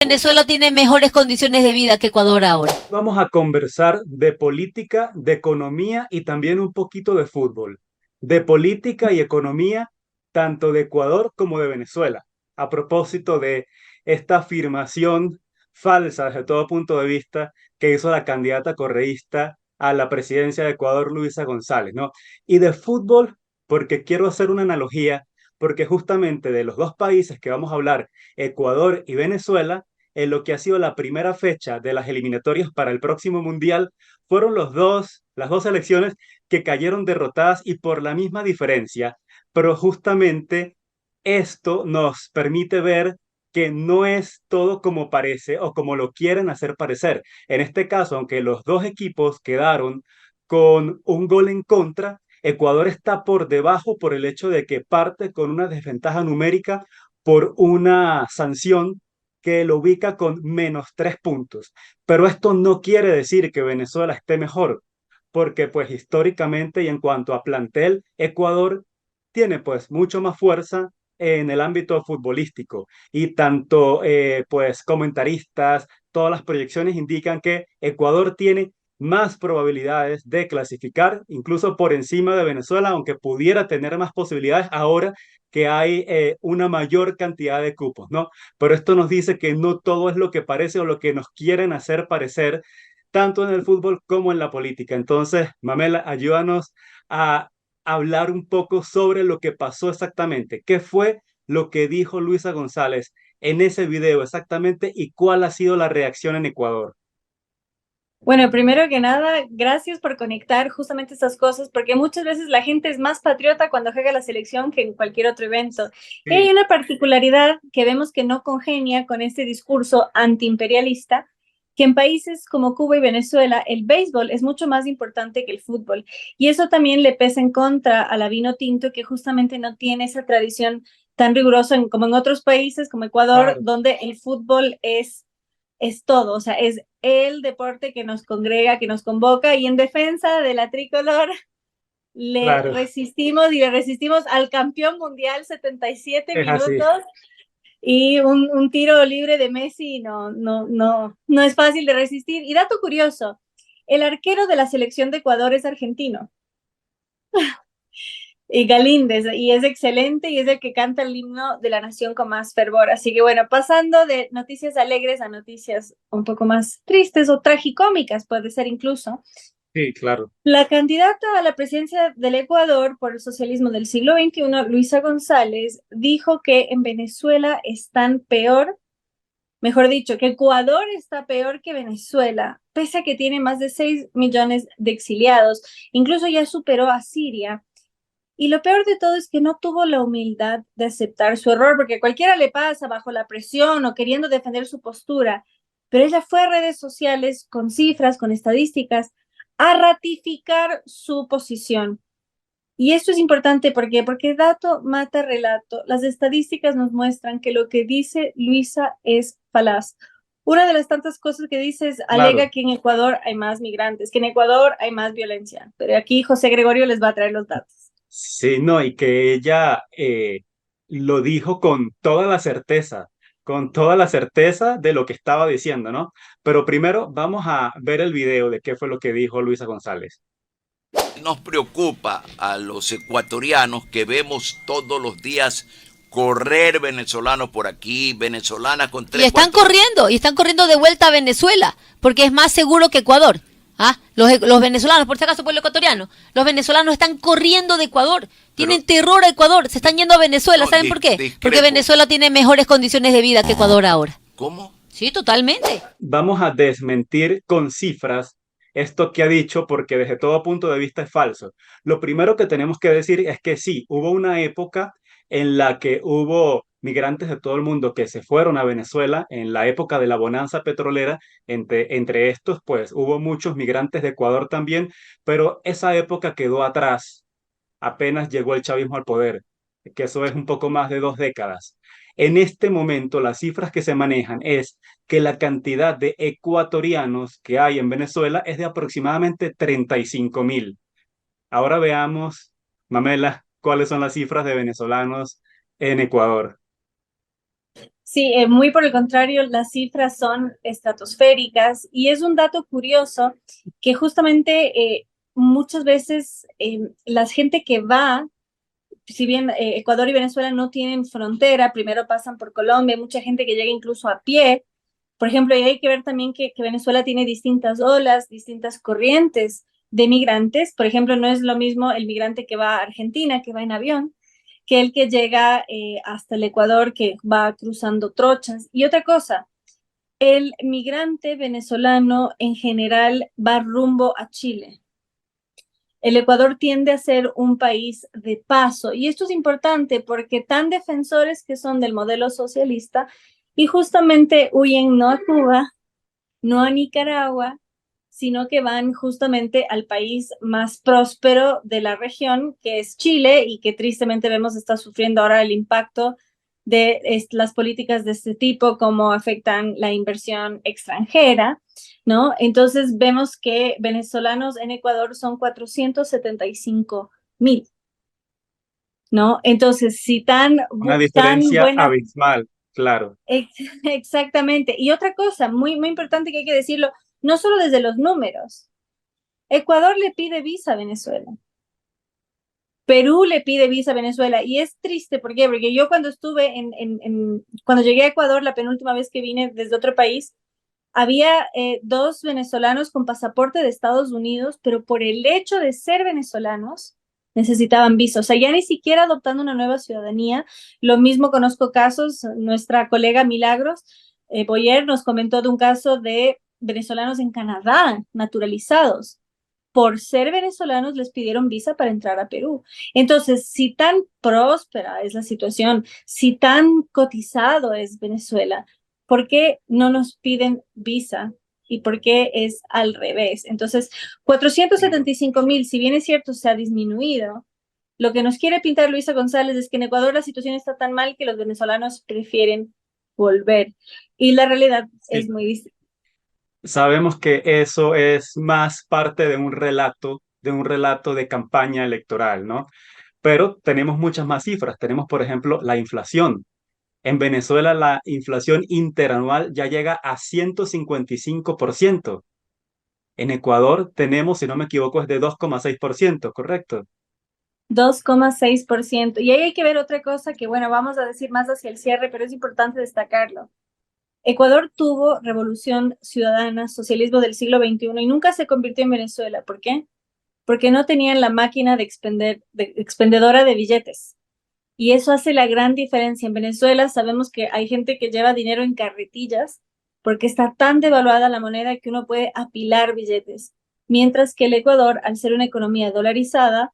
Venezuela tiene mejores condiciones de vida que Ecuador ahora. Vamos a conversar de política, de economía y también un poquito de fútbol. De política y economía, tanto de Ecuador como de Venezuela. A propósito de esta afirmación falsa desde todo punto de vista que hizo la candidata correísta a la presidencia de Ecuador, Luisa González, ¿no? Y de fútbol, porque quiero hacer una analogía, porque justamente de los dos países que vamos a hablar, Ecuador y Venezuela, en lo que ha sido la primera fecha de las eliminatorias para el próximo Mundial, fueron las dos selecciones que cayeron derrotadas y por la misma diferencia, pero justamente esto nos permite ver que no es todo como parece o como lo quieren hacer parecer. En este caso, aunque los dos equipos quedaron con un gol en contra, Ecuador está por debajo por el hecho de que parte con una desventaja numérica por una sanción que lo ubica con -3 puntos. Pero esto no quiere decir que Venezuela esté mejor, porque pues históricamente y en cuanto a plantel, Ecuador tiene pues mucho más fuerza en el ámbito futbolístico y tanto pues comentaristas, todas las proyecciones indican que Ecuador tiene más probabilidades de clasificar, incluso por encima de Venezuela, aunque pudiera tener más posibilidades ahora que hay una mayor cantidad de cupos, ¿no? Pero esto nos dice que no todo es lo que parece o lo que nos quieren hacer parecer, tanto en el fútbol como en la política. Entonces, Mamela, ayúdanos a hablar un poco sobre lo que pasó exactamente. ¿Qué fue lo que dijo Luisa González en ese video exactamente y cuál ha sido la reacción en Ecuador? Bueno, primero que nada, gracias por conectar justamente estas cosas, porque muchas veces la gente es más patriota cuando juega la selección que en cualquier otro evento. Y hay Sí, una particularidad que vemos que no congenia con este discurso antiimperialista, que en países como Cuba y Venezuela el béisbol es mucho más importante que el fútbol. Y eso también le pesa en contra a la vino tinto, que justamente no tiene esa tradición tan rigurosa como en otros países como Ecuador, claro, donde el fútbol es todo, o sea, es el deporte que nos congrega, que nos convoca, y en defensa de la tricolor le claro, resistimos y le resistimos al campeón mundial 77 es así. minutos y un tiro libre de Messi no es fácil de resistir. Y dato curioso, el arquero de la selección de Ecuador es argentino. Y Galíndez, y es excelente y es el que canta el himno de la nación con más fervor. Así que bueno, pasando de noticias alegres a noticias un poco más tristes o tragicómicas, puede ser incluso. Sí, claro. La candidata a la presidencia del Ecuador por el socialismo del siglo XXI, Luisa González, dijo que en Venezuela están peor, mejor dicho, que Ecuador está peor que Venezuela, pese a que tiene más de 6 millones de exiliados. Incluso ya superó a Siria. Y lo peor de todo es que no tuvo la humildad de aceptar su error, porque a cualquiera le pasa bajo la presión o queriendo defender su postura, pero ella fue a redes sociales con cifras, con estadísticas, a ratificar su posición. Y esto es importante porque dato mata relato. Las estadísticas nos muestran que lo que dice Luisa es falaz. Una de las tantas cosas que dice es, Claro. alega que en Ecuador hay más migrantes, que en Ecuador hay más violencia. Pero aquí José Gregorio les va a traer los datos. Sí, no, y que ella lo dijo con toda la certeza de lo que estaba diciendo, ¿no? Pero primero vamos a ver el video de qué fue lo que dijo Luisa González. Nos preocupa a los ecuatorianos que vemos todos los días correr venezolanos por aquí, venezolanas con tres, cuatro. Y están corriendo de vuelta a Venezuela, porque es más seguro que Ecuador. ¿Ah? Los venezolanos, por si acaso pueblo ecuatoriano, los venezolanos están corriendo de Ecuador, Pero tienen terror a Ecuador, se están yendo a Venezuela, no, ¿saben por qué? Porque discrepo. Venezuela tiene mejores condiciones de vida que Ecuador ahora. ¿Cómo? Sí, totalmente. Vamos a desmentir con cifras esto que ha dicho porque desde todo punto de vista es falso. Lo primero que tenemos que decir es que sí, hubo una época en la que hubo migrantes de todo el mundo que se fueron a Venezuela en la época de la bonanza petrolera. Entre estos, pues hubo muchos migrantes de Ecuador también, pero esa época quedó atrás apenas llegó el chavismo al poder, que eso es un poco más de 2 décadas. En este momento, las cifras que se manejan es que la cantidad de ecuatorianos que hay en Venezuela es de aproximadamente 35.000. Ahora veamos, Mamela, cuáles son las cifras de venezolanos en Ecuador. Sí, muy por el contrario, las cifras son estratosféricas y es un dato curioso que justamente muchas veces la gente que va, si bien Ecuador y Venezuela no tienen frontera, primero pasan por Colombia, hay mucha gente que llega incluso a pie. Por ejemplo, y hay que ver también que Venezuela tiene distintas olas, distintas corrientes de migrantes. Por ejemplo, no es lo mismo el migrante que va a Argentina, que va en avión, que el que llega hasta el Ecuador, que va cruzando trochas. Y otra cosa, el migrante venezolano en general va rumbo a Chile. El Ecuador tiende a ser un país de paso y esto es importante porque tan defensores que son del modelo socialista y justamente huyen no a Cuba, no a Nicaragua, sino que van justamente al país más próspero de la región, que es Chile, y que tristemente vemos está sufriendo ahora el impacto de las políticas de este tipo, cómo afectan la inversión extranjera, ¿no? Entonces vemos que venezolanos en Ecuador son 475,000, ¿no? Entonces, si Una tan diferencia buena. abismal, claro. Exactamente. Y otra cosa muy importante que hay que decirlo, no solo desde los números. Ecuador le pide visa a Venezuela. Perú le pide visa a Venezuela. Y es triste, ¿por qué? Porque yo cuando estuve cuando llegué a Ecuador, la penúltima vez que vine desde otro país, había dos venezolanos con pasaporte de Estados Unidos, pero por el hecho de ser venezolanos, necesitaban visa. O sea, ya ni siquiera adoptando una nueva ciudadanía. Lo mismo conozco casos, nuestra colega Milagros Boyer nos comentó de un caso de venezolanos en Canadá, naturalizados. Por ser venezolanos les pidieron visa para entrar a Perú. Entonces, si tan próspera es la situación, si tan cotizado es Venezuela, ¿por qué no nos piden visa? ¿Y por qué es al revés? Entonces, 475,000, si bien es cierto, se ha disminuido. Lo que nos quiere pintar Luisa González es que en Ecuador la situación está tan mal que los venezolanos prefieren volver. Y la realidad es Sí. muy distinta. Sabemos que eso es más parte de un relato de campaña electoral, ¿no? Pero tenemos muchas más cifras. Tenemos, por ejemplo, la inflación. En Venezuela la inflación interanual ya llega a 155%. En Ecuador tenemos, si no me equivoco, es de 2,6%, ¿correcto? 2,6%. Y ahí hay que ver otra cosa que, bueno, vamos a decir más hacia el cierre, pero es importante destacarlo. Ecuador tuvo revolución ciudadana, socialismo del siglo XXI y nunca se convirtió en Venezuela. ¿Por qué? Porque no tenían la máquina de expendedora de billetes. Y eso hace la gran diferencia. En Venezuela sabemos que hay gente que lleva dinero en carretillas porque está tan devaluada la moneda que uno puede apilar billetes. Mientras que el Ecuador, al ser una economía dolarizada,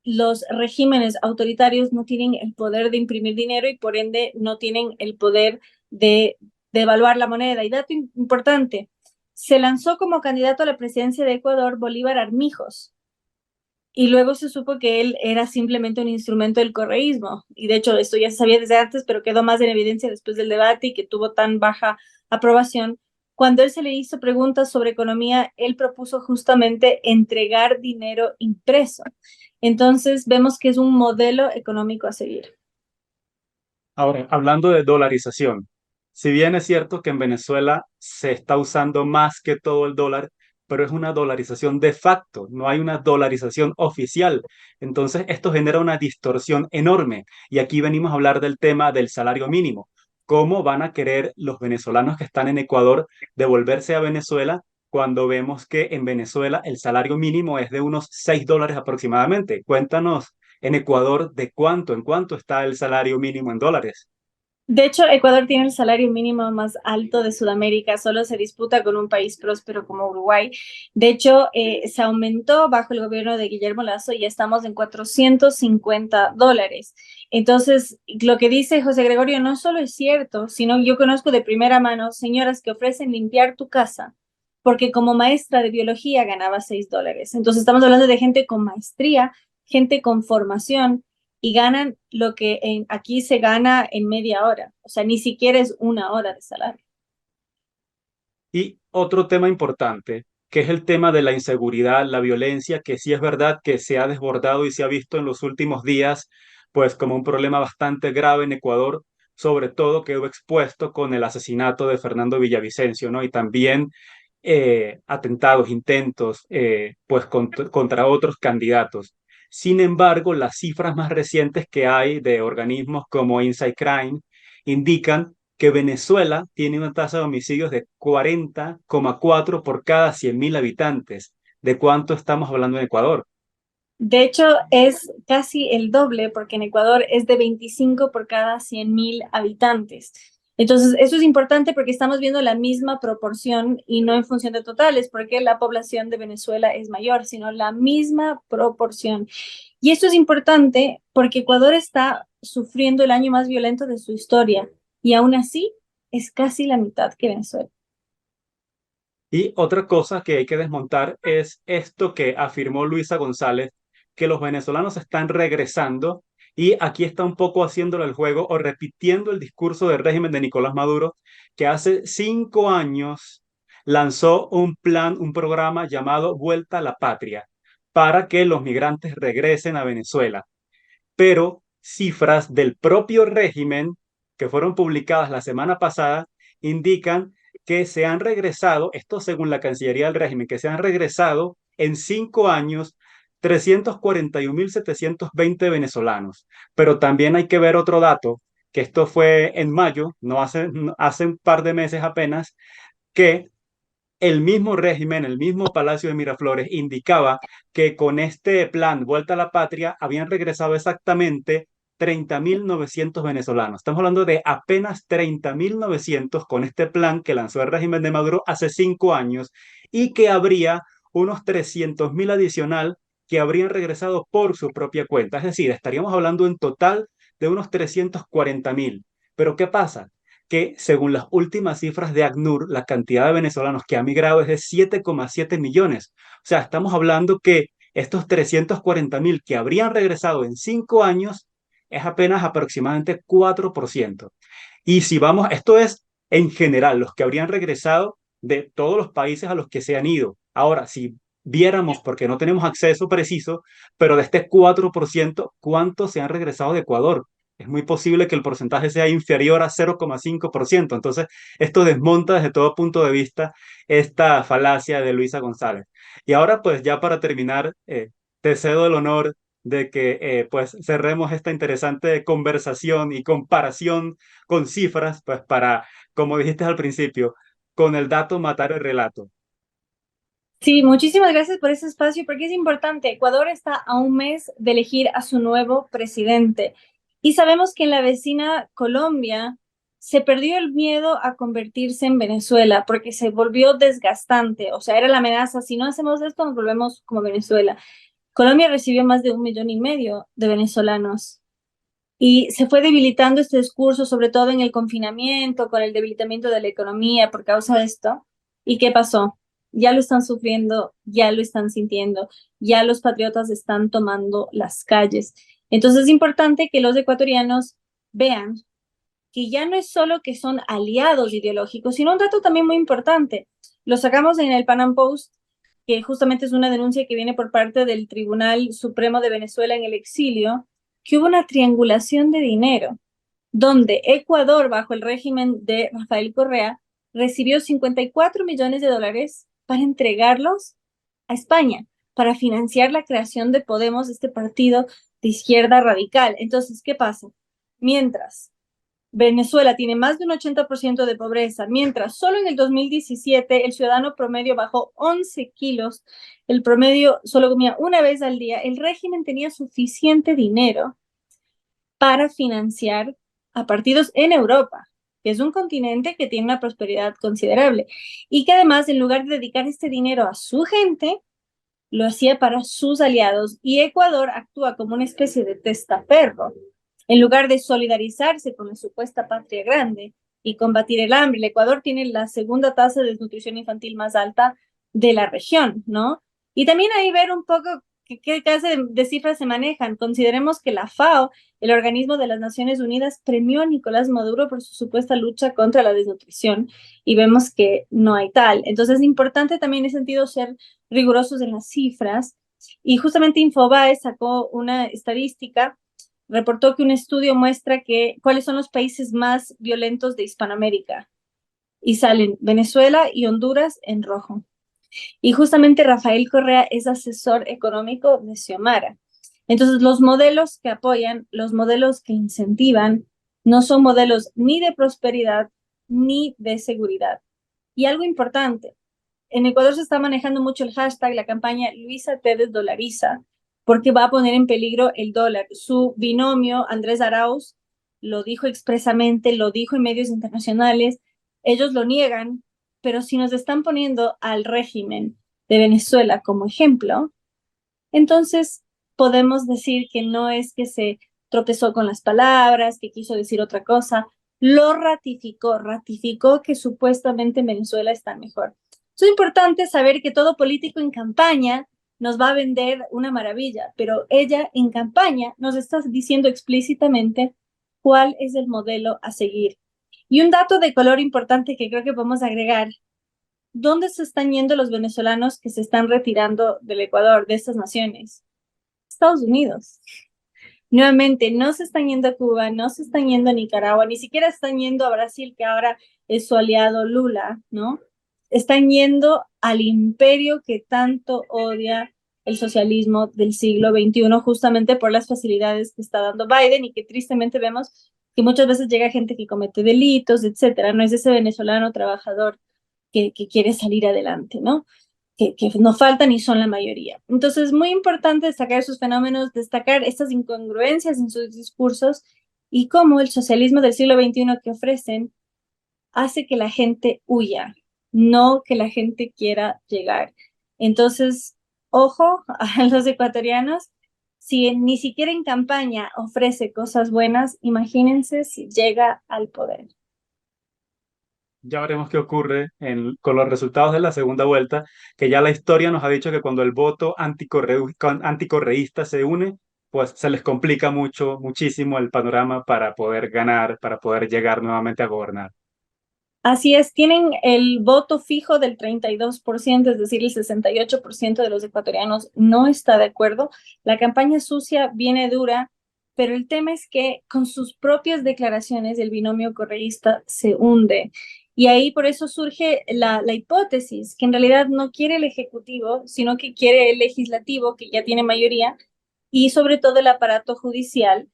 los regímenes autoritarios no tienen el poder de imprimir dinero y por ende no tienen el poder de evaluar la moneda. Y dato importante, se lanzó como candidato a la presidencia de Ecuador Bolívar Armijos y luego se supo que él era simplemente un instrumento del correísmo. Y de hecho esto ya se sabía desde antes, pero quedó más en evidencia después del debate y que tuvo tan baja aprobación. Cuando él se le hizo preguntas sobre economía, él propuso justamente entregar dinero impreso. Entonces vemos que es un modelo económico a seguir. Ahora, hablando de dolarización, si bien es cierto que en Venezuela se está usando más que todo el dólar, pero es una dolarización de facto, no hay una dolarización oficial. Entonces, esto genera una distorsión enorme. Y aquí venimos a hablar del tema del salario mínimo. ¿Cómo van a querer los venezolanos que están en Ecuador devolverse a Venezuela cuando vemos que en Venezuela el salario mínimo es de unos $6 aproximadamente? Cuéntanos en Ecuador, en cuánto está el salario mínimo en dólares? De hecho, Ecuador tiene el salario mínimo más alto de Sudamérica, solo se disputa con un país próspero como Uruguay. De hecho, se aumentó bajo el gobierno de Guillermo Lazo y ya estamos en $450. Entonces, lo que dice José Gregorio no solo es cierto, sino yo conozco de primera mano señoras que ofrecen limpiar tu casa porque como maestra de biología ganaba $6. Entonces, estamos hablando de gente con maestría, gente con formación y ganan lo que aquí se gana en media hora. O sea, ni siquiera es una hora de salario. Y otro tema importante, que es el tema de la inseguridad, la violencia, que sí es verdad que se ha desbordado y se ha visto en los últimos días, pues como un problema bastante grave en Ecuador, sobre todo quedó expuesto con el asesinato de Fernando Villavicencio, ¿no? Y también atentados, intentos, pues contra otros candidatos. Sin embargo, las cifras más recientes que hay de organismos como Inside Crime indican que Venezuela tiene una tasa de homicidios de 40,4 por cada 100.000 habitantes. ¿De cuánto estamos hablando en Ecuador? De hecho, es casi el doble, porque en Ecuador es de 25 por cada 100.000 habitantes. Entonces, eso es importante porque estamos viendo la misma proporción y no en función de totales, porque la población de Venezuela es mayor, sino la misma proporción. Y esto es importante porque Ecuador está sufriendo el año más violento de su historia y aún así es casi la mitad que Venezuela. Y otra cosa que hay que desmontar es esto que afirmó Luisa González, que los venezolanos están regresando y aquí está un poco haciéndolo el juego o repitiendo el discurso del régimen de Nicolás Maduro, que hace 5 años lanzó un plan, un programa llamado Vuelta a la Patria, para que los migrantes regresen a Venezuela. Pero cifras del propio régimen que fueron publicadas la semana pasada indican que se han regresado, esto según la Cancillería del régimen, que se han regresado en 5 años 341.720 venezolanos. Pero también hay que ver otro dato, que esto fue en mayo, no hace un par de meses apenas, que el mismo régimen, el mismo Palacio de Miraflores indicaba que con este plan Vuelta a la Patria habían regresado exactamente 30.900 venezolanos. Estamos hablando de apenas 30.900 con este plan que lanzó el régimen de Maduro hace 5 años y que habría unos 300.000 adicional que habrían regresado por su propia cuenta. Es decir, estaríamos hablando en total de unos 340.000. Pero ¿qué pasa? Que según las últimas cifras de ACNUR, la cantidad de venezolanos que ha migrado es de 7,7 millones. O sea, estamos hablando que estos 340.000 que habrían regresado en 5 años es apenas aproximadamente 4%. Y si vamos, esto es en general, los que habrían regresado de todos los países a los que se han ido. Ahora, si viéramos, porque no tenemos acceso preciso, pero de este 4%, ¿cuántos se han regresado de Ecuador? Es muy posible que el porcentaje sea inferior a 0,5%. Entonces, esto desmonta desde todo punto de vista esta falacia de Luisa González. Y ahora, pues ya para terminar, te cedo el honor de que pues cerremos esta interesante conversación y comparación con cifras, pues para, como dijiste al principio, con el dato matar el relato. Sí, muchísimas gracias por ese espacio, porque es importante. Ecuador está a un mes de elegir a su nuevo presidente y sabemos que en la vecina Colombia se perdió el miedo a convertirse en Venezuela porque se volvió desgastante, o sea, era la amenaza, si no hacemos esto nos volvemos como Venezuela. Colombia recibió más de 1,5 millones de venezolanos y se fue debilitando este discurso, sobre todo en el confinamiento, con el debilitamiento de la economía por causa de esto. ¿Y qué pasó? Ya lo están sufriendo, ya lo están sintiendo, ya los patriotas están tomando las calles. Entonces es importante que los ecuatorianos vean que ya no es solo que son aliados ideológicos, sino un dato también muy importante. Lo sacamos en el Pan Am Post, que justamente es una denuncia que viene por parte del Tribunal Supremo de Venezuela en el exilio, que hubo una triangulación de dinero, donde Ecuador, bajo el régimen de Rafael Correa, recibió 54 millones de dólares para entregarlos a España, para financiar la creación de Podemos, este partido de izquierda radical. Entonces, ¿qué pasa? Mientras Venezuela tiene más de un 80% de pobreza, mientras solo en el 2017 el ciudadano promedio bajó 11 kilos, el promedio solo comía una vez al día, el régimen tenía suficiente dinero para financiar a partidos en Europa, que es un continente que tiene una prosperidad considerable y que además, en lugar de dedicar este dinero a su gente, lo hacía para sus aliados, y Ecuador actúa como una especie de testaferro. En lugar de solidarizarse con la supuesta patria grande y combatir el hambre, el Ecuador tiene la segunda tasa de desnutrición infantil más alta de la región, ¿no? Y también ahí ver un poco qué clase de cifras se manejan. Consideremos que la FAO, el organismo de las Naciones Unidas, premió a Nicolás Maduro por su supuesta lucha contra la desnutrición y vemos que no hay tal. Entonces es importante también en ese sentido ser rigurosos en las cifras, y justamente Infobae sacó una estadística reportó que un estudio muestra cuáles son los países más violentos de Hispanoamérica. Y salen Venezuela y Honduras en rojo. Y justamente Rafael Correa es asesor económico de Xiomara. Entonces, los modelos que apoyan, los modelos que incentivan, no son modelos ni de prosperidad ni de seguridad. Y algo importante, en Ecuador se está manejando mucho el hashtag, la campaña Luisa te desdolariza, porque va a poner en peligro el dólar. Su binomio, Andrés Arauz, lo dijo expresamente, lo dijo en medios internacionales, ellos lo niegan, pero si nos están poniendo al régimen de Venezuela como ejemplo, entonces podemos decir que no es que se tropezó con las palabras, que quiso decir otra cosa, lo ratificó que supuestamente en Venezuela está mejor. Es importante saber que todo político en campaña nos va a vender una maravilla, pero ella en campaña nos está diciendo explícitamente cuál es el modelo a seguir. Y un dato de color importante que creo que podemos agregar, ¿dónde se están yendo los venezolanos que se están retirando del Ecuador, de estas naciones? Estados Unidos. Nuevamente, no se están yendo a Cuba, no se están yendo a Nicaragua, ni siquiera están yendo a Brasil, que ahora es su aliado Lula, ¿no? Están yendo al imperio que tanto odia el socialismo del siglo XXI, justamente por las facilidades que está dando Biden y que tristemente vemos que muchas veces llega gente que comete delitos, etcétera. No es ese venezolano trabajador que quiere salir adelante, ¿no? Que no faltan y son la mayoría. Entonces, es muy importante destacar esos fenómenos, destacar estas incongruencias en sus discursos y cómo el socialismo del siglo XXI que ofrecen hace que la gente huya, no que la gente quiera llegar. Entonces, ojo a los ecuatorianos, si ni siquiera en campaña ofrece cosas buenas, imagínense si llega al poder. Ya veremos qué ocurre con los resultados de la segunda vuelta, que ya la historia nos ha dicho que cuando el voto anticorreísta se une, pues se les complica muchísimo el panorama para poder ganar, para poder llegar nuevamente a gobernar. Así es, tienen el voto fijo del 32%, es decir, el 68% de los ecuatorianos no está de acuerdo. La campaña sucia viene dura, pero el tema es que con sus propias declaraciones el binomio correísta se hunde. Y ahí por eso surge la hipótesis, que en realidad no quiere el Ejecutivo, sino que quiere el Legislativo, que ya tiene mayoría, y sobre todo el aparato judicial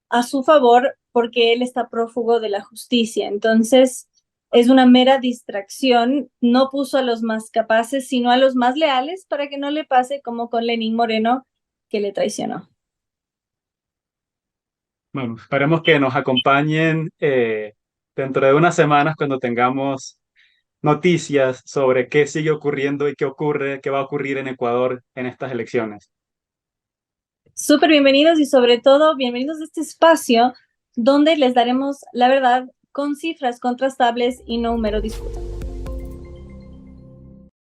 a su favor, porque él está prófugo de la justicia. Entonces, es una mera distracción, no puso a los más capaces, sino a los más leales para que no le pase como con Lenín Moreno, que le traicionó. Bueno, esperemos que nos acompañen dentro de unas semanas cuando tengamos noticias sobre qué sigue ocurriendo y qué va a ocurrir en Ecuador en estas elecciones. Súper bienvenidos y sobre todo bienvenidos a este espacio donde les daremos la verdad con cifras contrastables y no un mero discurso.